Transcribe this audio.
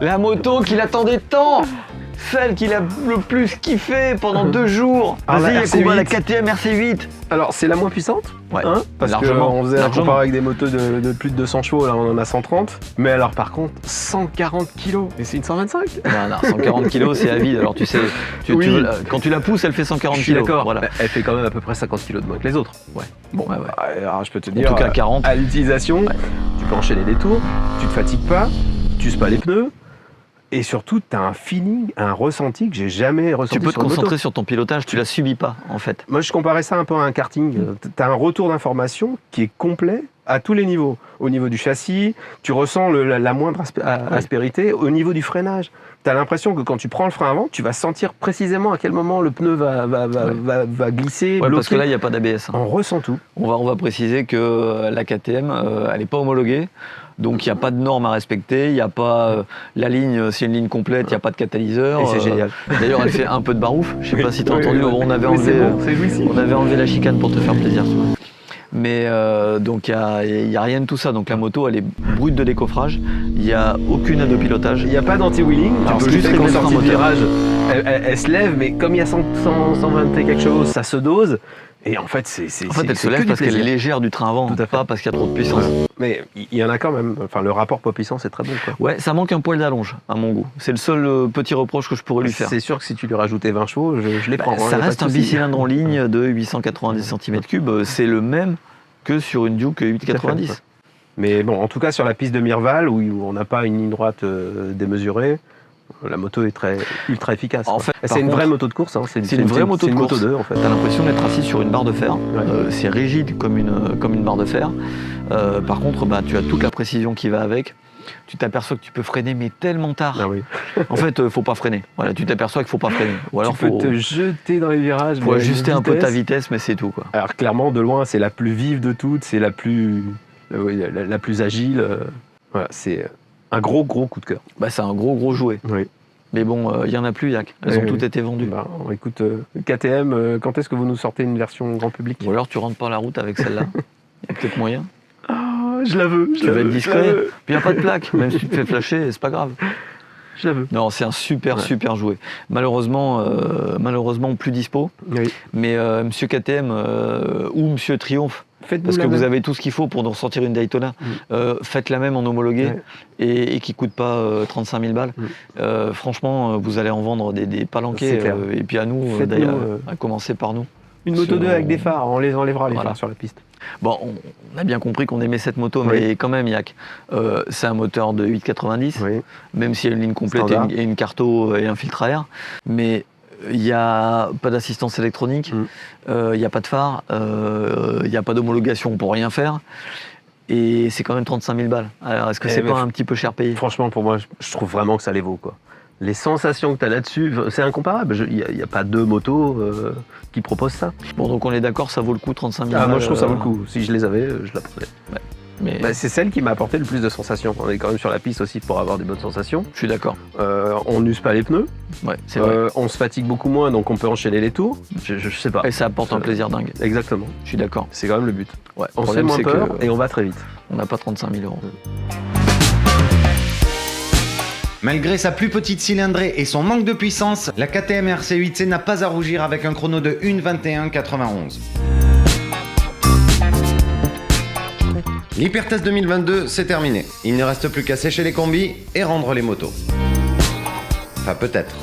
La moto qu'il attendait tant, celle qu'il a le plus kiffé pendant 2 jours. Alors, Vas-y, la il y a combat, la RC8. KTM RC8. Alors, c'est la moins puissante, Ouais, parce largement, qu'on faisait un largement. comparé avec des motos de plus de 200 chevaux, là on en a 130. Mais alors par contre, 140 kilos, et c'est une 125. Non, 140 kilos, c'est à vide. Alors tu sais, Oui. quand tu la pousses, elle fait 140 Je suis kilos. d'accord, Voilà. elle fait quand même à peu près 50 kilos de moins que les autres. Ouais. Bon, Ouais, ouais. alors je peux te En dire, tout cas, 40. à l'utilisation, tu peux enchaîner les tours, tu te fatigues pas, tu uses pas les pneus, et surtout, tu as un feeling, un ressenti que j'ai jamais ressenti Tu peux te sur une moto. concentrer sur ton pilotage, tu la subis pas en fait. Moi, je comparais ça un peu à un karting. Tu as un retour d'information qui est complet à tous les niveaux. Au niveau du châssis, tu ressens la moindre aspérité. Au niveau du freinage, tu as l'impression que quand tu prends le frein avant, tu vas sentir précisément à quel moment le pneu va glisser, Ouais, bloquer. parce que là, il n'y a pas d'ABS. On ressent tout. On va préciser que la KTM, elle n'est pas homologuée. Donc il n'y a pas de normes à respecter, il n'y a pas la ligne, c'est une ligne complète, il n'y a pas de catalyseur. Et c'est génial. D'ailleurs, elle fait un peu de barouf. Je ne sais pas si tu as entendu, on avait Oui, enlevé, c'est bon, c'est jouissif. on avait enlevé la chicane pour te faire plaisir. Tu vois. Mais donc il n'y a rien de tout ça. Donc la moto, elle est brute de décoffrage. Il n'y a aucune aide au pilotage. Il n'y a pas d'anti-wheeling. Alors, Tu ce peux qui juste fait qu'en qu'elle sortie sera de moteur. virage, elle se lève, mais comme il y a 120 et quelque chose, ça se dose. Et en fait, c'est En fait, elle se lève parce qu'elle est légère du train avant, Tout à fait. pas parce qu'il y a trop de puissance. Mais il y en a quand même. Enfin, le rapport poids-puissance est très bon, quoi. Ouais, ça manque un poil d'allonge, à mon goût. C'est le seul petit reproche que je pourrais lui faire. C'est sûr que si tu lui rajoutais 20 chevaux, je les prends. hein, Ça y a pas reste de un souci. bicylindre en ligne de 890 cm3. C'est le même que sur une Duke 890. Tout à fait. Mais bon, en tout cas, sur la piste de Mirval, où on n'a pas une ligne droite démesurée, la moto est ultra efficace. En quoi. fait, Et par c'est une vraie contre, moto de course. Hein. C'est une vraie moto c'est de une course. moto 2, en fait. T'as l'impression d'être assis sur une barre de fer. C'est rigide comme une barre de fer. Par contre, tu as toute la précision qui va avec. Tu t'aperçois que tu peux freiner, mais tellement tard. Ah oui. En fait, faut pas freiner. Voilà, tu t'aperçois qu'il faut pas freiner. Ou alors, Tu peux te jeter dans les virages. faut mais à ajuster une un peu ta vitesse. vitesse, mais c'est tout, quoi. Alors clairement, de loin, c'est la plus vive de toutes, c'est la plus agile. Voilà, c'est un gros coup de cœur. C'est un gros jouet. Oui. Mais bon, il y en a plus, Yac. Elles ont Oui, toutes oui. été vendues. Écoute, KTM, quand est-ce que vous nous sortez une version grand public? Ou alors tu rentres par la route avec celle-là. Il y a peut-être moyen. Ah, je la veux. Tu vas être discret. Puis il n'y a pas de plaque. Même si tu te fais flasher, c'est pas grave. Je la veux. Non, c'est un super jouet. Malheureusement, plus dispo. Oui. Mais Monsieur KTM ou Monsieur Triomphe, Faites-nous parce la que vous même. avez tout ce qu'il faut pour nous ressortir une Daytona, faites la même en homologué et qui coûte pas 35 000 balles. Franchement, vous allez en vendre des palanquets. C'est clair. Et puis à nous, Faites-nous, d'ailleurs, à commencer par nous. Une moto 2 Sur- avec des phares, on les enlèvera les Voilà. phares sur la piste. Bon, on a bien compris qu'on aimait cette moto, mais quand même, Yac, c'est un moteur de 890, Oui. même s'il y a une ligne complète Standard. et une carto et un filtre à air. Mais il n'y a pas d'assistance électronique, il n'y a pas de phare, il n'y a pas d'homologation pour rien faire. Et c'est quand même 35 000 balles. Alors, est-ce que c'est pas un petit peu cher payé? Franchement, pour moi, je trouve vraiment que ça les vaut, quoi. Les sensations que tu as là-dessus, c'est incomparable. Il n'y a pas deux motos qui proposent ça. Bon, donc on est d'accord, ça vaut le coup, 35 000 balles. Moi, je trouve que ça vaut le coup. Si je les avais, je la prenais. Mais C'est celle qui m'a apporté le plus de sensations. On est quand même sur la piste aussi pour avoir des bonnes sensations. je suis d'accord. On n'use pas les pneus. Ouais, c'est vrai. On se fatigue beaucoup moins, donc on peut enchaîner les tours. Je sais pas. Et ça apporte un plaisir dingue. Exactement. Je suis d'accord. C'est quand même le but. Ouais, On le se fait problème, moins c'est peur que et on va très vite. on n'a pas 35 000 euros. Malgré sa plus petite cylindrée et son manque de puissance, la KTM RC8C n'a pas à rougir avec un chrono de 1:21,91. L'Hypertest 2022, c'est terminé. Il ne reste plus qu'à sécher les combis et rendre les motos. Enfin, peut-être.